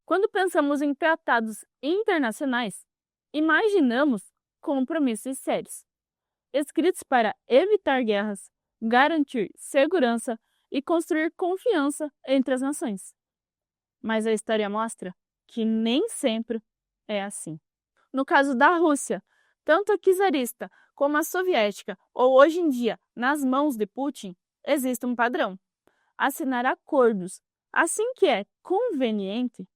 Quando pensamos em tratados internacionais, imaginamos compromissos sérios, escritos para evitar guerras, garantir segurança e construir confiança entre as nações. Mas a história mostra que nem sempre é assim. No caso da Rússia, tanto a czarista como a soviética, ou hoje em dia nas mãos de Putin, existe um padrão: assinar acordos assim que é conveniente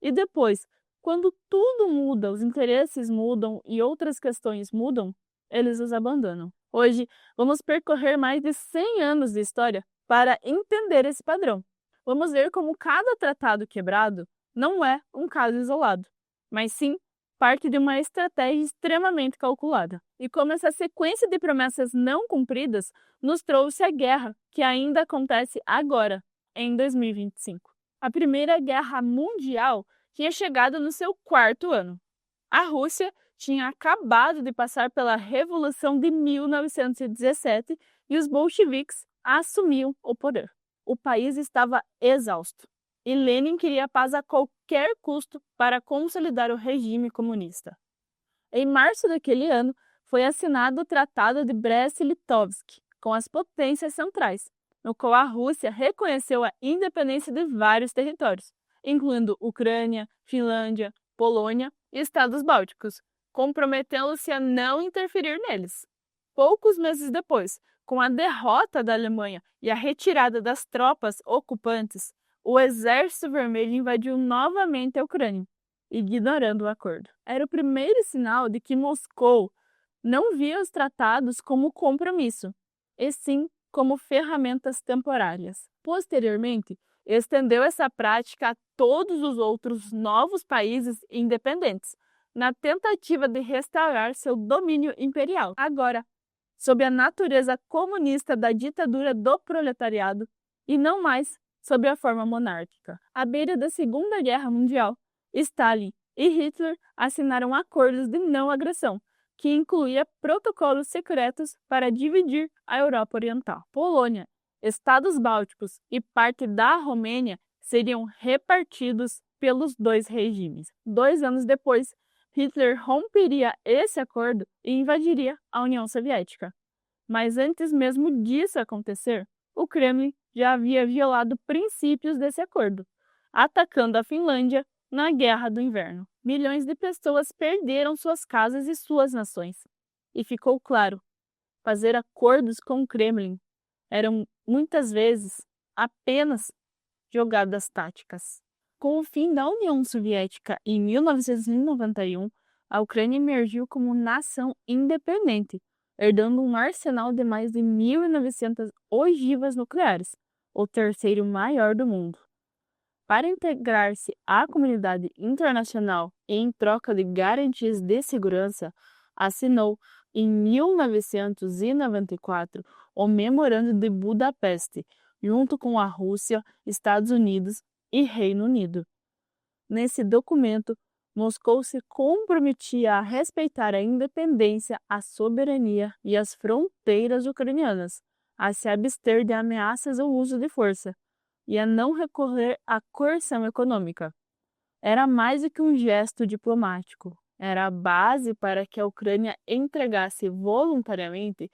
e depois, quando tudo muda, os interesses mudam e outras questões mudam, eles os abandonam. Hoje, vamos percorrer mais de 100 anos de história para entender esse padrão. Vamos ver como cada tratado quebrado não é um caso isolado, mas sim parte de uma estratégia extremamente calculada. E como essa sequência de promessas não cumpridas nos trouxe a guerra que ainda acontece agora, em 2025. A Primeira Guerra Mundial tinha chegado no seu 4º ano. A Rússia tinha acabado de passar pela Revolução de 1917 e os bolcheviques assumiam o poder. O país estava exausto e Lenin queria a paz a qualquer custo para consolidar o regime comunista. Em março daquele ano, foi assinado o Tratado de Brest-Litovsk com as potências centrais, no qual a Rússia reconheceu a independência de vários territórios, incluindo Ucrânia, Finlândia, Polônia e Estados Bálticos, comprometendo-se a não interferir neles. Poucos meses depois, com a derrota da Alemanha e a retirada das tropas ocupantes, o Exército Vermelho invadiu novamente a Ucrânia, ignorando o acordo. Era o primeiro sinal de que Moscou não via os tratados como compromisso, e sim como ferramentas temporárias. Posteriormente, estendeu essa prática a todos os outros novos países independentes, na tentativa de restaurar seu domínio imperial. Agora, sob a natureza comunista da ditadura do proletariado e não mais sob a forma monárquica. À beira da Segunda Guerra Mundial, Stalin e Hitler assinaram acordos de não agressão, que incluía protocolos secretos para dividir a Europa Oriental. Polônia, Estados Bálticos e parte da Romênia seriam repartidos pelos dois regimes. 2 anos depois, Hitler romperia esse acordo e invadiria a União Soviética. Mas antes mesmo disso acontecer, o Kremlin já havia violado princípios desse acordo, atacando a Finlândia na Guerra do Inverno. Milhões de pessoas perderam suas casas e suas nações. E ficou claro, fazer acordos com o Kremlin eram muitas vezes apenas jogadas táticas. Com o fim da União Soviética em 1991, a Ucrânia emergiu como nação independente, herdando um arsenal de mais de 1.900 ogivas nucleares, o terceiro maior do mundo. Para integrar-se à comunidade internacional e em troca de garantias de segurança, assinou, em 1994, o Memorando de Budapeste, junto com a Rússia, Estados Unidos e Reino Unido. Nesse documento, Moscou se comprometia a respeitar a independência, a soberania e as fronteiras ucranianas, a se abster de ameaças ou uso de força, e a não recorrer à coerção econômica. Era mais do que um gesto diplomático, era a base para que a Ucrânia entregasse voluntariamente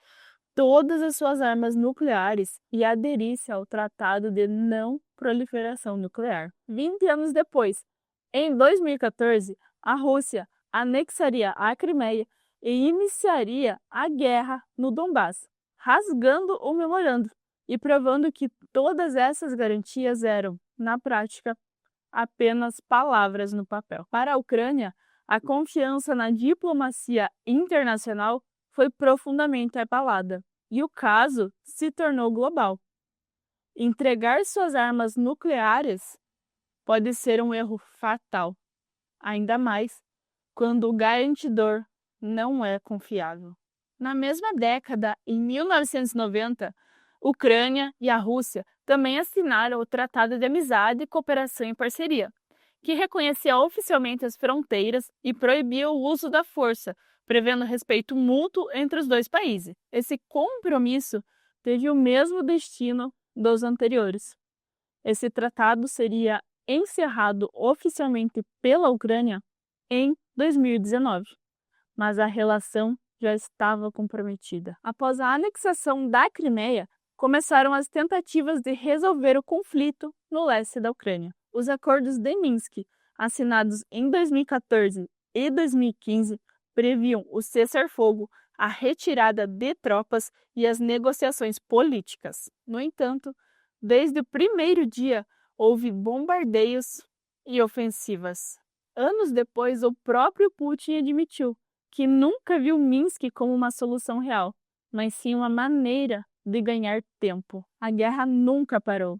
todas as suas armas nucleares e aderisse ao Tratado de Não Proliferação Nuclear. 20 anos depois, em 2014, a Rússia anexaria a Crimeia e iniciaria a guerra no Donbás, rasgando o memorando e provando que todas essas garantias eram, na prática, apenas palavras no papel. Para a Ucrânia, a confiança na diplomacia internacional foi profundamente abalada e o caso se tornou global. Entregar suas armas nucleares pode ser um erro fatal, ainda mais quando o garantidor não é confiável. Na mesma década, em 1990, Ucrânia e a Rússia também assinaram o Tratado de Amizade, Cooperação e Parceria, que reconhecia oficialmente as fronteiras e proibia o uso da força, prevendo respeito mútuo entre os dois países. Esse compromisso teve o mesmo destino dos anteriores. Esse tratado seria encerrado oficialmente pela Ucrânia em 2019, mas a relação já estava comprometida. Após a anexação da Crimeia, começaram as tentativas de resolver o conflito no leste da Ucrânia. Os acordos de Minsk, assinados em 2014 e 2015, previam o cessar-fogo, a retirada de tropas e as negociações políticas. No entanto, desde o primeiro dia, houve bombardeios e ofensivas. Anos depois, o próprio Putin admitiu que nunca viu Minsk como uma solução real, mas sim uma maneira de ganhar tempo. A guerra nunca parou.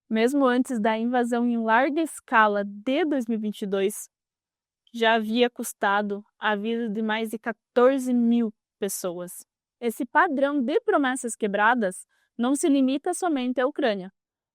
Mesmo antes da invasão em larga escala de 2022, já havia custado a vida de mais de 14 mil pessoas. Esse padrão de promessas quebradas não se limita somente à Ucrânia.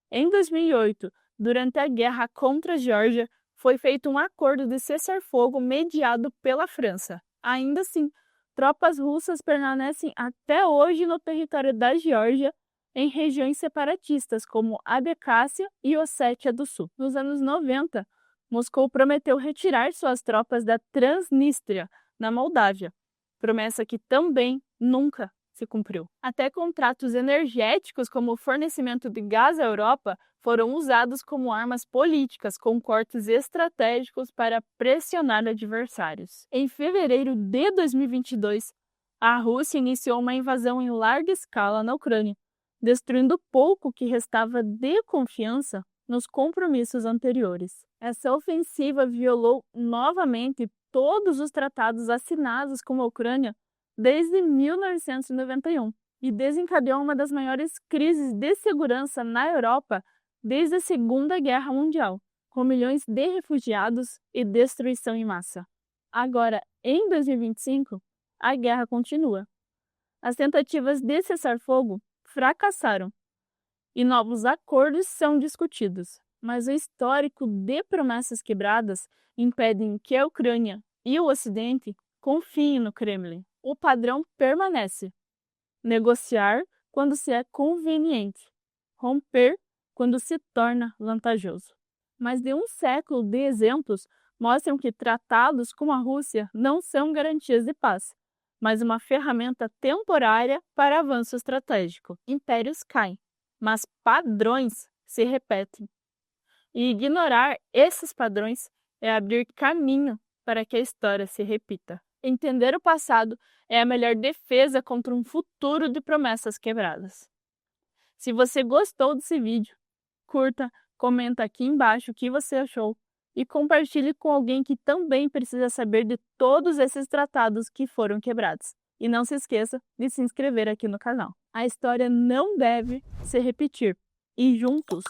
Em 2008, durante a guerra contra a Geórgia, foi feito um acordo de cessar-fogo mediado pela França. Ainda assim, tropas russas permanecem até hoje no território da Geórgia, em regiões separatistas como Abkházia e Ossétia do Sul. Nos anos 90, Moscou prometeu retirar suas tropas da Transnistria, na Moldávia, promessa que também nunca se cumpriu. Até contratos energéticos, como o fornecimento de gás à Europa, foram usados como armas políticas, com cortes estratégicos para pressionar adversários. Em fevereiro de 2022, a Rússia iniciou uma invasão em larga escala na Ucrânia, destruindo pouco que restava de confiança nos compromissos anteriores. Essa ofensiva violou novamente todos os tratados assinados com a Ucrânia desde 1991 e desencadeou uma das maiores crises de segurança na Europa desde a Segunda Guerra Mundial, com milhões de refugiados e destruição em massa. Agora, em 2025, a guerra continua. As tentativas de cessar-fogo fracassaram e novos acordos são discutidos, mas o histórico de promessas quebradas impedem que a Ucrânia e o Ocidente confiem no Kremlin. O padrão permanece: negociar quando se é conveniente, romper quando se torna vantajoso. Mais de um século de exemplos mostram que tratados com a Rússia não são garantias de paz, mas uma ferramenta temporária para avanço estratégico. Impérios caem, mas padrões se repetem. E ignorar esses padrões é abrir caminho para que a história se repita. Entender o passado é a melhor defesa contra um futuro de promessas quebradas. Se você gostou desse vídeo, curta, comenta aqui embaixo o que você achou e compartilhe com alguém que também precisa saber de todos esses tratados que foram quebrados. E não se esqueça de se inscrever aqui no canal. A história não deve se repetir e juntos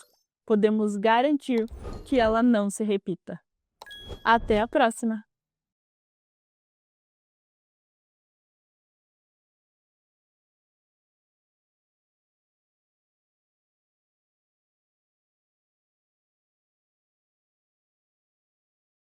podemos garantir que ela não se repita. Até a próxima!